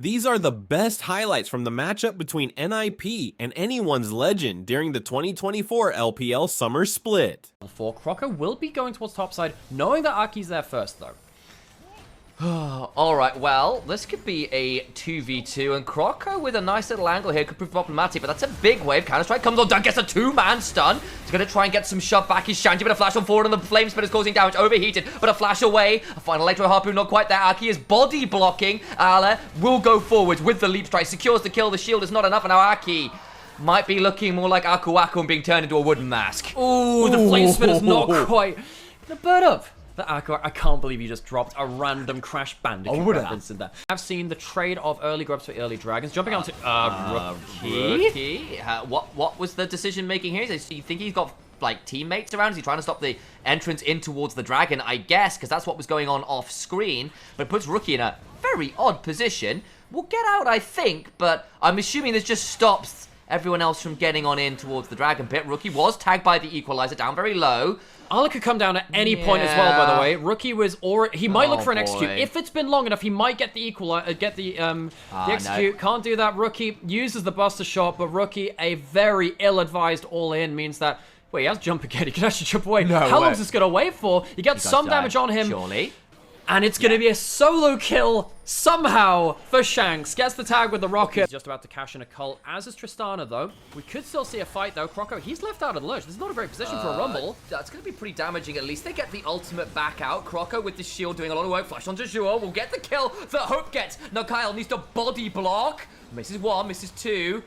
These are the best highlights from the matchup between NIP and anyone's legend during the 2024 LPL Summer Split. Croco will be going towards topside, knowing that Aki's there first, though. Alright, well, this could be a 2v2, and Croco with a nice little angle here could prove problematic, but that's a big wave. Counter-Strike comes on down, gets a two-man stun. He's going to try and get some shove back. He's Shanji, but a flash on forward, and the flame spin is causing damage. Overheated, but a flash away. A final electro harpoon, not quite there. Aki is body blocking. Ale will go forward with the leap strike, secures the kill. The shield is not enough, and now Aki might be looking more like Aku Aku and being turned into a wooden mask. Ooh, the flame spin is not quite. The bird up. The Aqua, I can't believe he just dropped a random Crash Bandicoot reference in there. I've seen the trade of early grubs for early dragons. Jumping onto Rookie. What was the decision making here? So you think he's got like teammates around? Is he trying to stop the entrance in towards the dragon? I guess, because that's what was going on off screen. But it puts Rookie in a very odd position. We'll get out, I think, but I'm assuming this just stops everyone else from getting on in towards the dragon pit. Rookie was tagged by the equalizer down very low. Ale could come down at any point as well, by the way. Rookie was already... He might look for an execute. If it's been long enough, he might get the the execute. No. Can't do that. Rookie uses the buster shot, but Rookie, a very ill-advised all-in, means that... Wait, he has jump again. He can actually jump away. No How way. long is this going to wait for? He gets some damage on him. Surely. And it's going to be a solo kill, somehow, for Shanks. Gets the tag with the rocket. He's just about to cash in a cult, as is Tristana, though. We could still see a fight, though. Croco, he's left out of the lurch. This is not a great position for a rumble. That's going to be pretty damaging. At least they get the ultimate back out. Croco with the shield doing a lot of work. Flash onto Zhuo. Will get the kill that Hope gets. Now Kyle needs to body block. Misses one, misses two.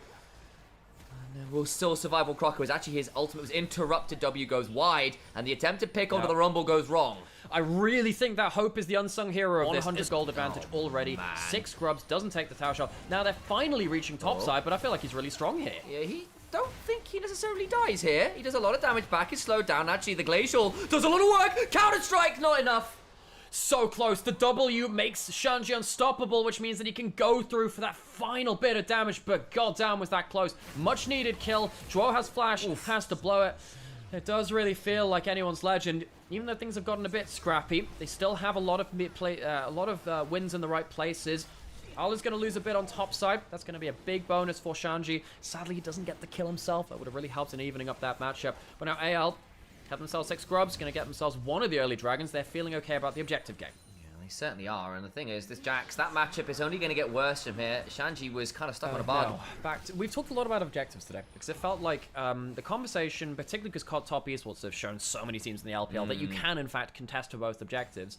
And will still survive. Well, Croco is actually, his ultimate was interrupted. W goes wide. And the attempted pick onto the rumble goes wrong. I really think that Hope is the unsung hero of this. 100 gold advantage already. Man. 6 grubs, doesn't take the tower shot. Now they're finally reaching topside, but I feel like he's really strong here. Yeah, he don't think he necessarily dies here. He does a lot of damage back. He's slowed down. Actually, the Glacial does a lot of work. Counter-strike, not enough. So close. The W makes Shanji unstoppable, which means that he can go through for that final bit of damage, but goddamn was that close. Much needed kill. Zhuo has flash, has to blow it. It does really feel like anyone's legend. Even though things have gotten a bit scrappy, they still have a lot of wins in the right places. Ala's going to lose a bit on top side. That's going to be a big bonus for Shanji. Sadly, he doesn't get the kill himself. That would have really helped in evening up that matchup. But now AL have themselves 6 grubs, going to get themselves one of the early dragons. They're feeling okay about the objective game. They certainly are, and the thing is, this Jax, that matchup is only going to get worse from here. Shanji was kind of stuck on a bargain. We've talked a lot about objectives today, because it felt like the conversation, particularly because top esports have shown so many teams in the LPL that you can, in fact, contest for both objectives.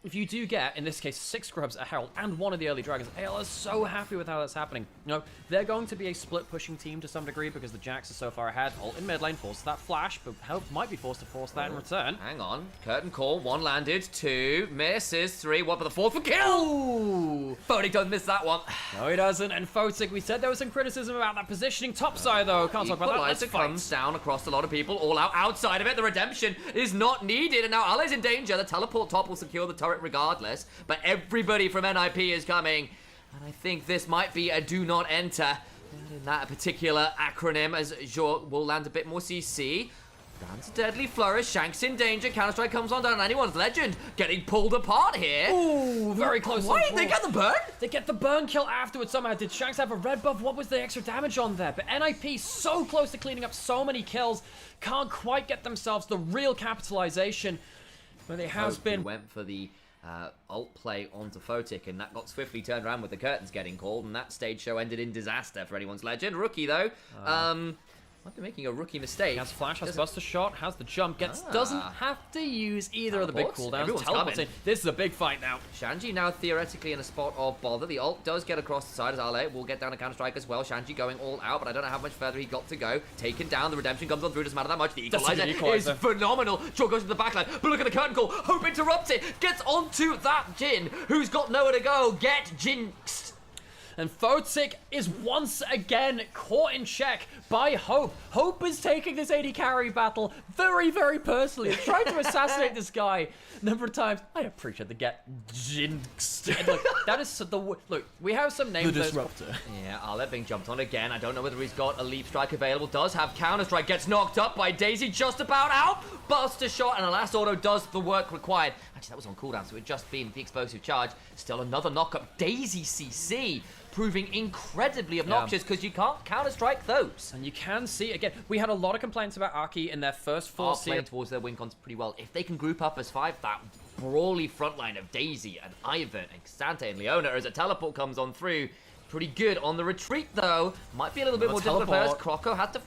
If you do get, in this case, 6 grubs, a Herald, and one of the early dragons, AL is so happy with how that's happening. You know, they're going to be a split-pushing team to some degree because the Jax are so far ahead. Ult in mid lane forces that flash, but Hope might be forced to force that in return. Hang on. Curtain call. 1 landed. 2 misses. 3. 1 for the 4th for kill. Ooh. Photic doesn't miss that one. No, he doesn't. And Photic, we said there was some criticism about that positioning topside, though. Can't talk about that. Let's fight. Comes down across a lot of people. All out. Outside of it, the redemption is not needed. And now Ale's in danger. The teleport top will secure the turret regardless. But everybody from NIP is coming. And I think this might be a do not enter in that particular acronym, as Zhuo will land a bit more CC. Lands a deadly flourish. Shanks in danger. Counter-Strike comes on down. Anyone's legend getting pulled apart here. Ooh, very close. Why did they get the burn? They get the burn kill afterwards somehow. Did Shanks have a red buff? What was the extra damage on there? But NIP so close to cleaning up so many kills. Can't quite get themselves the real capitalization. But it has been... Went for the ult play onto Photic, and that got swiftly turned around with the curtains getting called, and that stage show ended in disaster for anyone's legend. Rookie, though, might be making a rookie mistake. Has flash, has buster shot, has the jump, doesn't have to use either of the big cooldowns. Everyone's coming. This is a big fight now. Shanji now theoretically in a spot of bother. The ult does get across the side as Ale will get down a Counter-Strike as well. Shanji going all out, but I don't know how much further he got to go. Taken down, the redemption comes on through, doesn't matter that much. The equalizer is phenomenal. Zhuo goes to the backline, but look at the curtain call. Hope interrupts it, gets onto that Jin, who's got nowhere to go. Get jinxed. And Photic is once again caught in check by Hope. Hope is taking this AD carry battle very, very personally. He's trying to assassinate this guy a number of times. I appreciate the get jinxed. And look, that is the... Look, we have some names. The Disruptor. Yeah, Ale being jumped on again. I don't know whether he's got a leap strike available. Does have Counter-Strike. Gets knocked up by Daisy just about out. Buster shot, and a last auto does the work required. Actually, that was on cooldown, so it had just been the explosive charge. Still another knock-up. Daisy CC proving incredibly obnoxious because you can't counter-strike those. And you can see, again, we had a lot of complaints about Aki in their first four playing towards their win cons pretty well. If they can group up as 5, that brawly frontline of Daisy and Ivan and Xante and Leona as a teleport comes on through. Pretty good on the retreat, though. Might be a little bit more difficult first. Croco had to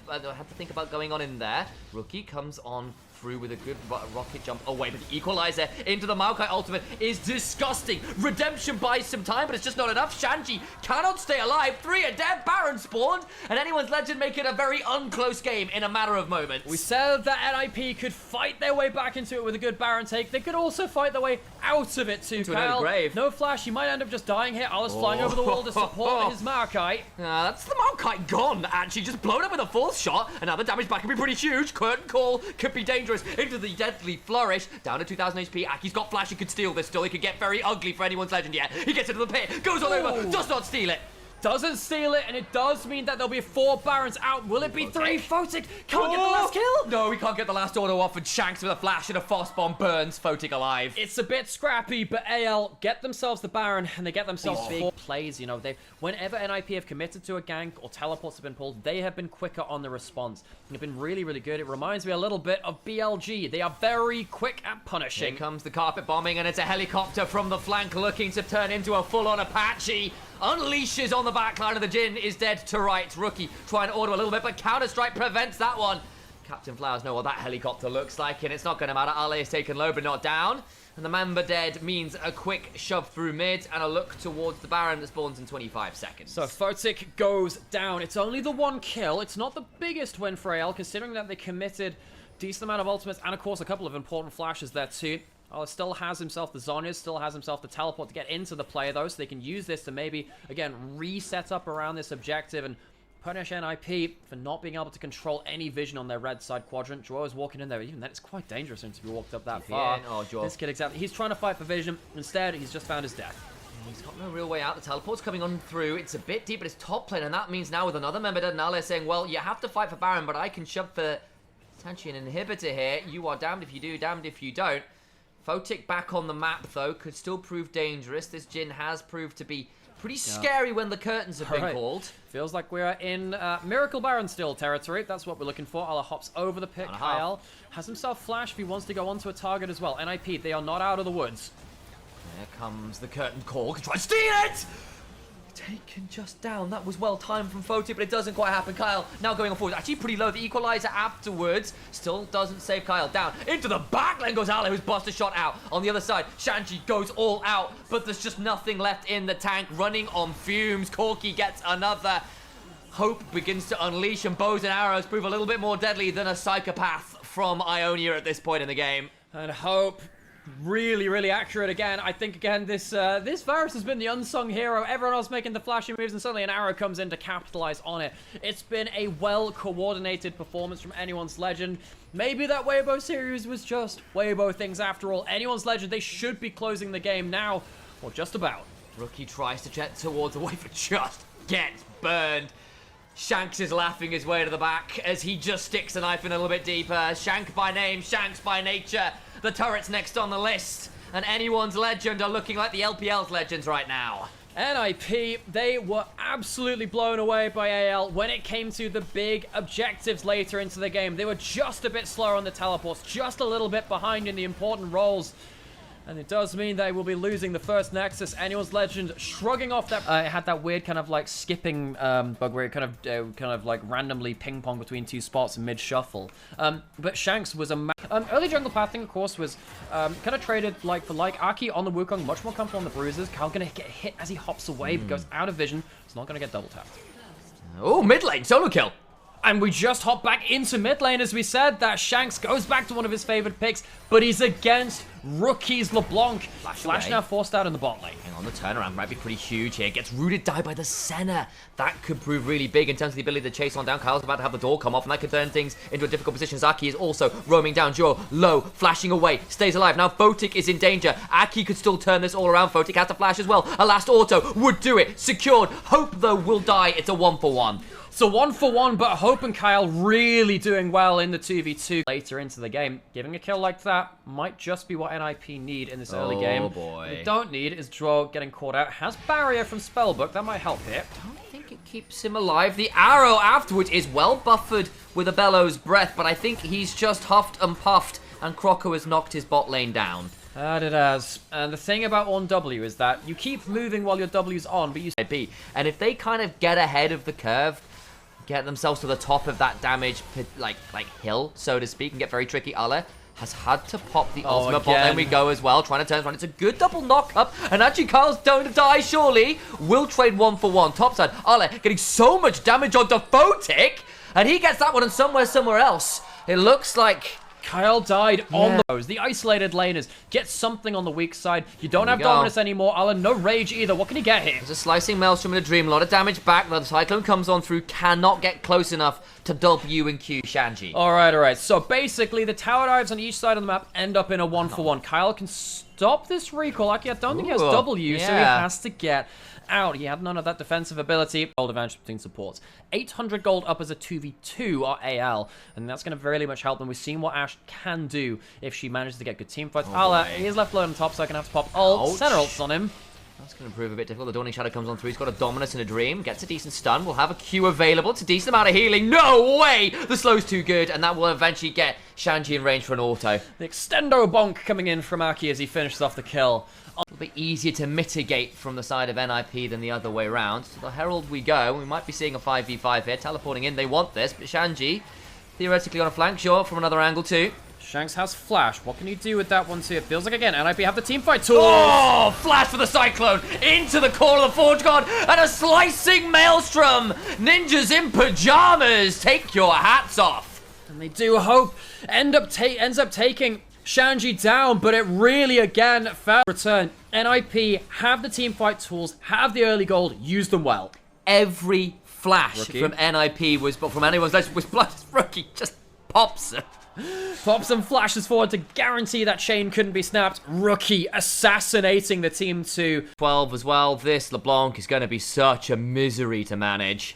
think about going on in there. Rookie comes on through with a good rocket jump away, but the equalizer into the Maokai ultimate is disgusting. Redemption buys some time, but it's just not enough. Shanji cannot stay alive. 3 are dead. Baron spawned, and anyone's legend make it a very unclose game in a matter of moments. We said that NIP could fight their way back into it with a good Baron take. They could also fight their way out of it too. Kyle, grave. no flash. He might end up just dying here. Alice flying over the wall to support his Maokai. That's the Maokai gone, actually. Just blown up with a full shot, and now the damage back can be pretty huge. Curtain call could be dangerous. Into the deadly flourish. Down to 2,000 HP. Aki's got flash. He could steal this still. He could get very ugly for anyone's legend yet. He gets into the pit. Goes all over. Does not steal it. Doesn't steal it, and it does mean that there'll be 4 Barons out. Will it be 3? Photic can't get the last kill. No, we can't get the last auto off, and Shanks with a flash and a fast bomb burns Photic alive. It's a bit scrappy, but AL get themselves the Baron, and they get themselves 4 plays. You know, whenever NIP have committed to a gank or teleports have been pulled, they have been quicker on the response. They've been really, really good. It reminds me a little bit of BLG. They are very quick at punishing. Here comes the carpet bombing, and it's a helicopter from the flank looking to turn into a full-on Apache. Unleashes on the backline of the Jin, is dead to right. Rookie trying to auto a little bit, but Counter-Strike prevents that one. Captain Flowers know what that helicopter looks like, and it's not going to matter. Ale is taken low, but not down. And the Mamba dead means a quick shove through mid and a look towards the Baron that spawns in 25 seconds. So Photic goes down. It's only the 1 kill. It's not the biggest win for AL, considering that they committed a decent amount of ultimates and, of course, a couple of important flashes there, too. Still has himself the Zhonya's, still has himself the teleport to get into the play, though, so they can use this to maybe, again, reset up around this objective and punish NIP for not being able to control any vision on their red side quadrant. Joao is walking in there. Even then, it's quite dangerous to be walked up that far. This kid, exactly. He's trying to fight for vision. Instead, he's just found his death. He's got no real way out. The teleport's coming on through. It's a bit deep, but it's top lane, and that means now with another member dead, Nale saying, well, you have to fight for Baron, but I can shove for potentially an inhibitor here. You are damned if you do, damned if you don't. Photic back on the map, though, could still prove dangerous. This Jin has proved to be pretty scary when the curtains have been called. Feels like we're in Miracle Baron still territory. That's what we're looking for. Ala hops over the pit. Kyle has himself flash if he wants to go onto a target as well. NIP, they are not out of the woods. There comes the curtain call. Try to steal it! Taken just down. That was well timed from Photic, but it doesn't quite happen. Kyle now going on forward. Actually pretty low. The equalizer afterwards still doesn't save Kyle. Down into the back lane goes Ale, who's busted shot out. On the other side, Shanji goes all out, but there's just nothing left in the tank. Running on fumes. Corki gets another. Hope begins to unleash, and bows and arrows prove a little bit more deadly than a psychopath from Ionia at this point in the game. And Hope really, really accurate again. I think, again, this Varus has been the unsung hero. Everyone else making the flashy moves, and suddenly an arrow comes in to capitalize on it. It's been a well-coordinated performance from anyone's legend. Maybe that Weibo series was just Weibo things after all. Anyone's legend, they should be closing the game now, or just about. Rookie tries to jet towards the wave, but just gets burned. Shanks is laughing his way to the back as he just sticks a knife in a little bit deeper. Shank by name, Shanks by nature. The turret's next on the list, and anyone's legend are looking like the LPL's legends right now. NIP, they were absolutely blown away by AL when it came to the big objectives later into the game. They were just a bit slower on the teleports, just a little bit behind in the important roles. And it does mean they will be losing the first Nexus. Anyone's legend shrugging off that. It had that weird kind of like skipping bug where it kind of like randomly ping pong between 2 spots mid shuffle. But Shanks was a early jungle pathing, of course, was kind of traded like for like. Aki on the Wukong, much more comfortable on the bruises. Kyle gonna get hit as he hops away, but goes out of vision. He's not gonna get double tapped. Oh, mid lane solo kill. And we just hop back into mid lane, as we said. That Shanks goes back to one of his favorite picks, but he's against Rookie's LeBlanc. Flash now forced out in the bot lane. Hang on, the turnaround might be pretty huge here. Gets rooted die by the Senna. That could prove really big in terms of the ability to chase on down. Kyle's about to have the door come off, and that could turn things into a difficult position. Zaki is also roaming down. Joe low, flashing away, stays alive. Now Photic is in danger. Aki could still turn this all around. Photic has to flash as well. A last auto would do it. Secured. Hope, though, will die. It's a 1-for-1. So 1-for-1, but Hope and Kyle really doing well in the 2v2 later into the game. Giving a kill like that might just be what NIP need in this early game. Oh boy. What they don't need is Drow getting caught out. Has barrier from Spellbook, that might help here. I think it keeps him alive. The arrow afterwards is well buffered with a Bellows Breath, but I think he's just huffed and puffed, and Croco has knocked his bot lane down. That it has. And the thing about on W is that you keep moving while your W's on, but you... And if they kind of get ahead of the curve, get themselves to the top of that damage, like hill, so to speak, and get very tricky, Ale has had to pop the ultimate bot. Then we go as well, trying to turn around. It's a good double knock up, and actually Kyle's going to die, surely. Will trade 1-for-1. Topside, Ale getting so much damage on Photic, and he gets that one and somewhere else. It looks like... Kyle died on those. The isolated laners get something on the weak side. You don't have Dominus anymore, Alan. No rage either. What can he get here? There's a slicing Maelstrom in a dream. A lot of damage back. The Cyclone comes on through. Cannot get close enough to W and Q Shanji. All right. So basically, the tower dives on each side of the map end up in a 1-for-1. Kyle can stop this recall. Actually, I don't think he has W, so he has to get out. He had none of that defensive ability. Gold advantage between supports. 800 gold up as a 2v2 or AL, and that's going to very much help. And we've seen what Ashe can do if she manages to get good team fights. He's left low on top, so I can have to pop ult. Center ults on him. That's going to prove a bit difficult. The Dawning Shadow comes on through. He's got a Dominus and a Dream. Gets a decent stun. We'll have a Q available. It's a decent amount of healing. No way! The slow's too good, and that will eventually get Shanji in range for an auto. The extendo bonk coming in from Aki as he finishes off the kill. A little bit easier to mitigate from the side of NIP than the other way around. To the Herald we go. We might be seeing a 5v5 here. Teleporting in. They want this, but Shanji theoretically on a flank shot from another angle too. Shanks has Flash. What can you do with that one too? It feels like, again, NIP have the team fight tools. Oh, Flash for the Cyclone. Into the core of the Forge God. And a slicing Maelstrom. Ninjas in Pyjamas. Take your hats off. And they do. Hope ends up taking Shanji down, but it really, again, fair return. NIP have the team fight tools, have the early gold, use them well. Every flash from NIP was, but from anyone's legend was blood. Rookie just pops it. Pops some flashes forward to guarantee that chain couldn't be snapped. Rookie assassinating the team to 12 as well. This LeBlanc is going to be such a misery to manage.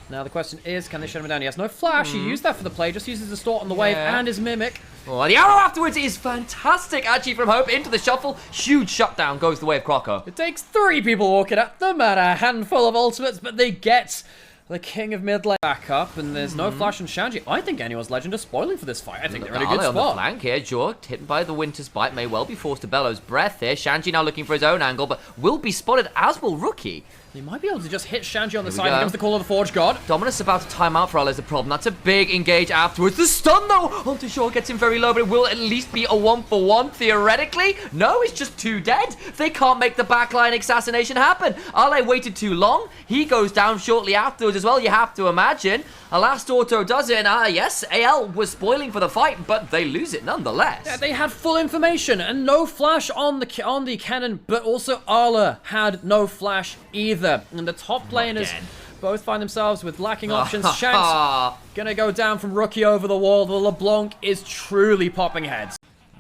Now the question is, can they shut him down? He has no flash. He used that for the play. Just uses the Distort on the wave and his Mimic. Oh, the arrow afterwards is fantastic. Actually, from Hope into the shuffle. Huge shutdown goes the way of Croco. It takes 3 people walking at them and a handful of ultimates, but they get the king of mid lane back up, and there's no flash on Shanji. I think anyone's legend is spoiling for this fight. I think they're in a good spot. On the flank here, Jork, hit by the Winter's Bite, may well be forced to Bellows Breath here. Shanji now looking for his own angle, but will be spotted, as will Rookie. They might be able to just hit Shanji on the side. Here comes the call of the Forge God. Dominus about to time out for Ale is the problem. That's a big engage afterwards. The stun, though, onto Shaw gets him very low, but it will at least be a 1-for-1, theoretically. No, it's just 2 dead. They can't make the backline assassination happen. Ale waited too long. He goes down shortly afterwards as well, you have to imagine. A last auto does it, and yes, AL was spoiling for the fight, but they lose it nonetheless. Yeah, they had full information and no flash on the cannon, but also Ale had no flash either. And the top laners both find themselves with lacking options. Shanks gonna go down from Rookie over the wall. The LeBlanc is truly popping heads.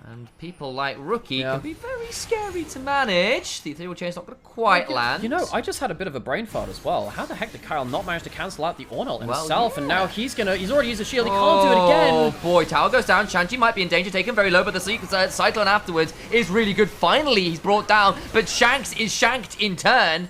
And people like Rookie can be very scary to manage. The Ethereal Chain's not going to quite land. You know, I just had a bit of a brain fart as well. How the heck did Kyle not manage to cancel out the Ornult himself? And now he's already used a shield. He can't do it again. Oh boy, tower goes down. Shanji might be in danger, taken very low, but the Cyclone afterwards is really good. Finally, he's brought down, but Shanks is shanked in turn.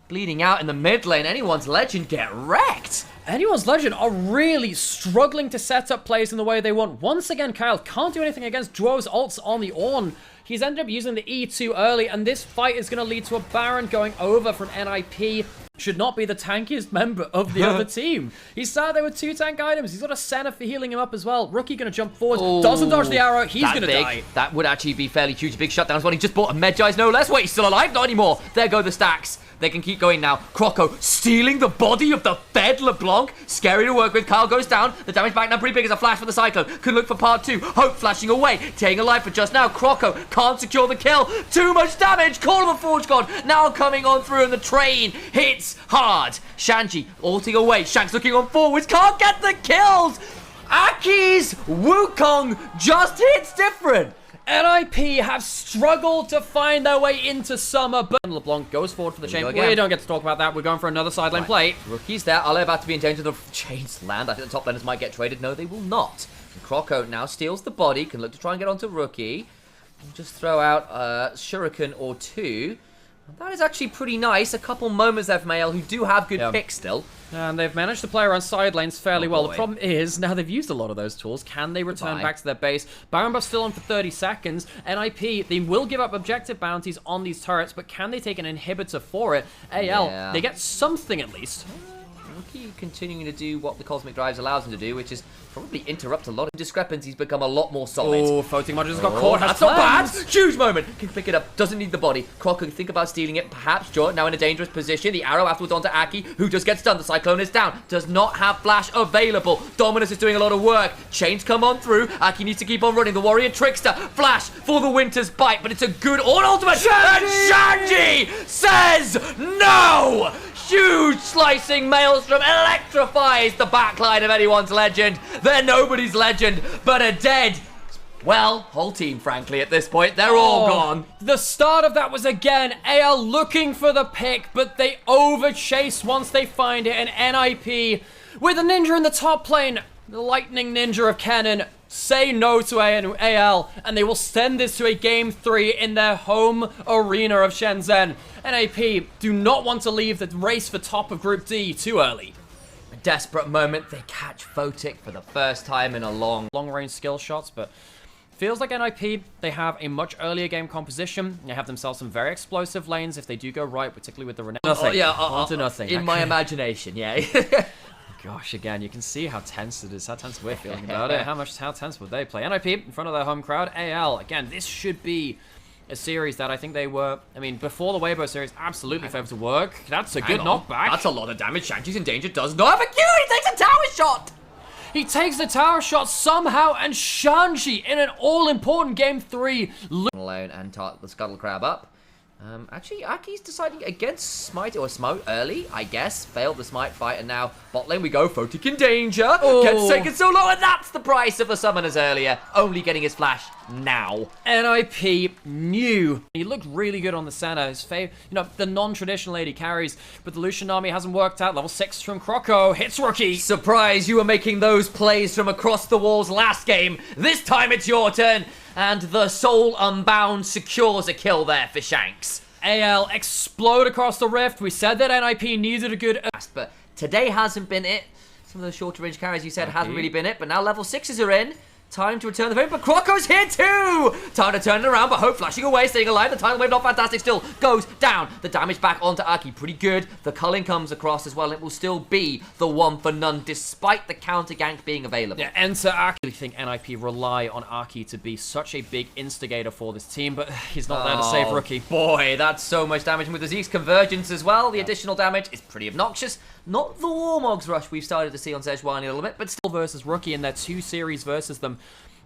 Bleeding out in the mid lane. Anyone's legend get wrecked. Anyone's legend are really struggling to set up plays in the way they want. Once again, Kyle can't do anything against Dro's ults on the Ornn. He's ended up using the E too early, and this fight is going to lead to a Baron going over from NIP. Should not be the tankiest member of the other team. He's sat there with 2 tank items. He's got a Senna for healing him up as well. Rookie going to jump forward. Doesn't dodge the arrow. He's going to die. That would actually be fairly huge. Big shutdown as well. He just bought a Medjai's no less. Wait, he's still alive? Not anymore. There go the stacks. They can keep going now. Croco stealing the body of the fed LeBlanc. Scary to work with. Kyle goes down. The damage back now pretty big as a flash for the Cyclone. Could look for part 2. Hope flashing away. Taking a life for just now. Croco can't secure the kill. Too much damage. Call of the Forge God now coming on through, and the train hits hard. Shanji ulting away. Shanks looking on forwards. Can't get the kills. Aki's Wukong just hits different. NIP have struggled to find their way into Summer, but LeBlanc goes forward for the chain. We don't get to talk about that. We're going for another side lane play. Rookie's there. Ale about to be in danger. The chains land. I think the top laners might get traded. No, they will not. And Croco now steals the body. Can look to try and get onto Rookie. And just throw out Shuriken or two. That is actually pretty nice. A couple moments there from AL, who do have good picks still. And they've managed to play around side lanes fairly well. The problem is, now they've used a lot of those tools, can they return back to their base? Baron buff's still on for 30 seconds. NIP, they will give up objective bounties on these turrets, but can they take an inhibitor for it? AL, they get something at least. Rookie continuing to do what the Cosmic Drives allows him to do, which is probably interrupt a lot of discrepancies, become a lot more solid. Oh, Photic Mod just got caught. That's not bad. Huge moment. Can pick it up. Doesn't need the body. Croc can think about stealing it. Perhaps Jor now in a dangerous position. The arrow afterwards onto Aki, who just gets stunned. The Cyclone is down. Does not have flash available. Dominus is doing a lot of work. Chains come on through. Aki needs to keep on running. The Warrior Trickster. Flash for the Winter's Bite, but it's a good ultimate. Shanji says no. Huge slicing maelstrom electrifies the backline of anyone's legend. They're nobody's legend, but a dead, well, whole team, frankly, at this point. They're all gone. The start of that was, again, AL looking for the pick, but they overchase once they find it, and NIP, with a ninja in the top lane, the lightning ninja of Kennen, say no to AL, and they will send this to a Game 3 in their home arena of Shenzhen. NAP do not want to leave the race for top of Group D too early. A desperate moment, they catch Photic for the first time in a long-range skill shots, but feels like NIP, they have a much earlier game composition. They have themselves some very explosive lanes if they do go right, particularly with the Rene. Nothing. In my imagination, yeah. Gosh, again, you can see how tense it is, how tense we're feeling about it. How tense would they play? NIP in front of their home crowd. AL, again, this should be a series that I think they were, before the Weibo series, absolutely favored to work. That's a good knockback. That's a lot of damage. Shanji's in danger, does not have a Q. He takes a tower shot. He takes the tower shot somehow, and Shanji in an all-important Game 3. Alone and the Scuttle Crab up. Actually, Aki's deciding against Smite or Smote early, I guess. Failed the Smite fight, and now bot lane we go. Photic in danger. Gets taken so low, and that's the price of the summoners earlier. Only getting his flash now. NIP knew. He looked really good on the center. His the non-traditional lady carries, but the Lucian army hasn't worked out. Level 6 from Croco. Hits Rookie. Surprise, you were making those plays from across the walls last game. This time it's your turn. And the Soul Unbound secures a kill there for Shanks. AL explode across the rift. We said that NIP needed a good... But today hasn't been it. Some of those shorter range carries you said hasn't really been it. But now level 6s are in. Time to return the favor, but Croco's here too! Time to turn it around, but Hope flashing away, staying alive. The tidal wave, not fantastic, still goes down. The damage back onto Aki, pretty good. The culling comes across as well. It will still be the one for none, despite the counter gank being available. Yeah, enter Aki. I think NIP rely on Aki to be such a big instigator for this team, but he's not there to save Rookie. Boy, that's so much damage. And with the Zeke's convergence as well, the additional damage is pretty obnoxious. Not the Warmog's rush we've started to see on Sejuani a little bit, but still versus Rookie in their 2 series versus them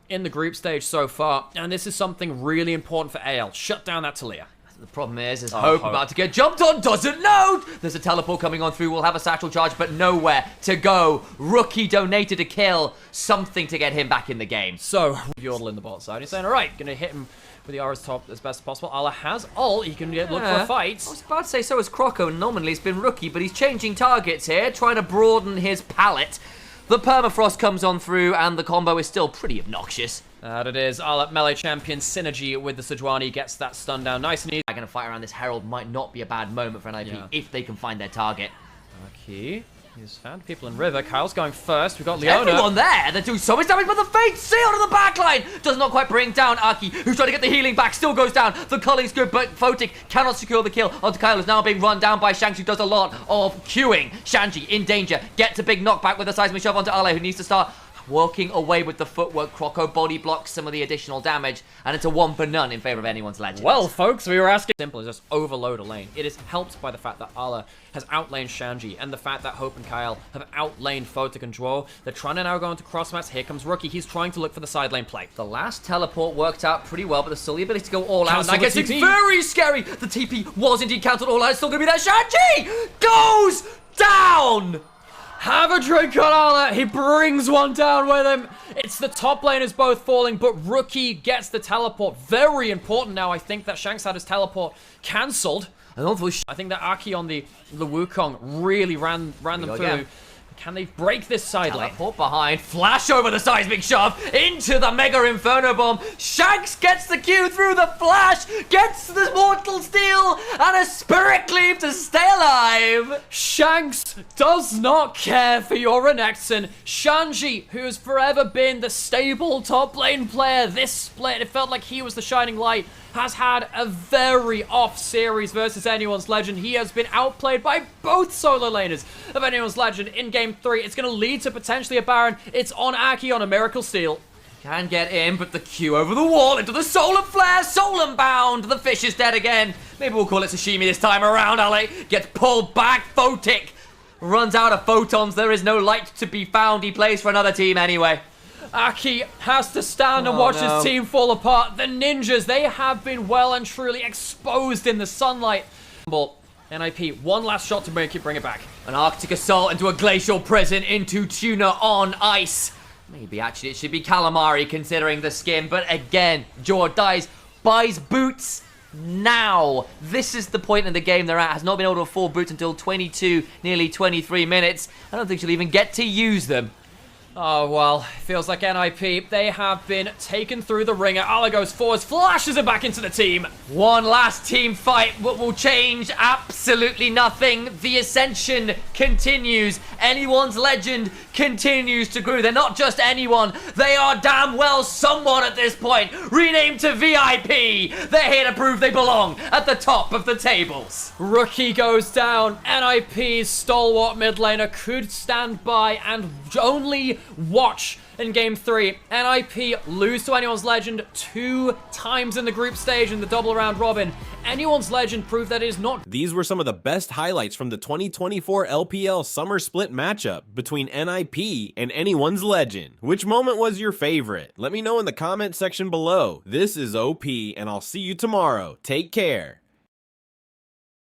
in the group stage so far, and this is something really important for AL. Shut down that Talia. The problem is Hope about to get jumped on, doesn't know. There's a teleport coming on through, we'll have a satchel charge, but nowhere to go. Rookie donated a kill, something to get him back in the game. So, Yordle in the bot side, he's saying, alright, gonna hit him with the Aura's top as best as possible. Allah has ult, he can look for a fight. I was about to say, so is Croco, nominally it's been Rookie, but he's changing targets here, trying to broaden his palette. The Permafrost comes on through, and the combo is still pretty obnoxious. That it is. Our melee champion synergy with the Sejuani gets that stun down nice and easy. Going to fight around this Herald might not be a bad moment for NIP if they can find their target. Okay. He's found people in River. Kyle's going first. We've got Leona. Everyone there. They're doing so much damage, but the Fate Seal to the backline does not quite bring down Aki, who's trying to get the healing back. Still goes down. The culling's good, but Photic cannot secure the kill onto Kyle, who's now being run down by Shanks, who does a lot of queuing. Shanji in danger. Gets a big knockback with a seismic shove onto Ale, who needs to start walking away with the footwork. Croco body blocks some of the additional damage, and it's a 1 for none in favor of anyone's legend. Well, folks, we were asking. Simple as just overload a lane. It is helped by the fact that Ala has outlaned Shanji, and the fact that Hope and Kyle have outlaned Photic and Dro. They're trying to now go into crossmats. Here comes Rookie. He's trying to look for the side lane play. The last teleport worked out pretty well, but there's still the ability to go all out. And I guess it's very scary. The TP was indeed cancelled all out. It's still going to be there. Shanji goes down. Have a drink on Ala. He brings one down with him. It's the top laners both falling, but Rookie gets the teleport. Very important now. I think that Shanks had his teleport cancelled. I think that Aki on the Wukong really ran them through. Again. Can they break this side lane? Teleport behind, flash over the seismic shove, into the Mega Inferno Bomb. Shanks gets the Q through the flash, gets the Mortal Steel, and a Spirit Cleave to stay alive. Shanks does not care for your Renekton. Shanji, who has forever been the stable top lane player, this split, it felt like he was the shining light, has had a very off series versus Anyone's Legend. He has been outplayed by both solo laners of Anyone's Legend in Game 3. It's going to lead to potentially a Baron. It's on Aki on a Miracle Steal. Can get in, but the Q over the wall into the Solar Flare, Soul Bound. The fish is dead again. Maybe we'll call it sashimi this time around. Ale gets pulled back. Photic runs out of photons. There is no light to be found. He plays for another team anyway. Aki has to stand and watch his team fall apart. The Ninjas, they have been well and truly exposed in the sunlight. NIP, one last shot to bring it back. An Arctic Assault into a Glacial Prison into Tuna on ice. Maybe actually it should be Calamari considering the skin, but again, Jor dies, buys boots now. This is the point in the game they're at. Has not been able to afford boots until 22, nearly 23 minutes. I don't think she'll even get to use them. Oh, well, feels like NIP, they have been taken through the ringer. Ala goes forwards, flashes it back into the team. One last team fight. What will change? Absolutely nothing. The ascension continues. Anyone's Legend continues to grow. They're not just anyone. They are damn well someone at this point. Renamed to VIP. They're here to prove they belong at the top of the tables. Rookie goes down. NIP's stalwart mid laner could stand by and only watch in Game 3. NIP lose to Anyone's Legend 2 times in the group stage in the double round robin. Anyone's Legend proved that it is not. These were some of the best highlights from the 2024 LPL Summer Split matchup between NIP and Anyone's Legend. Which moment was your favorite? Let me know in the comment section below. This is OP, and I'll see you tomorrow. Take care.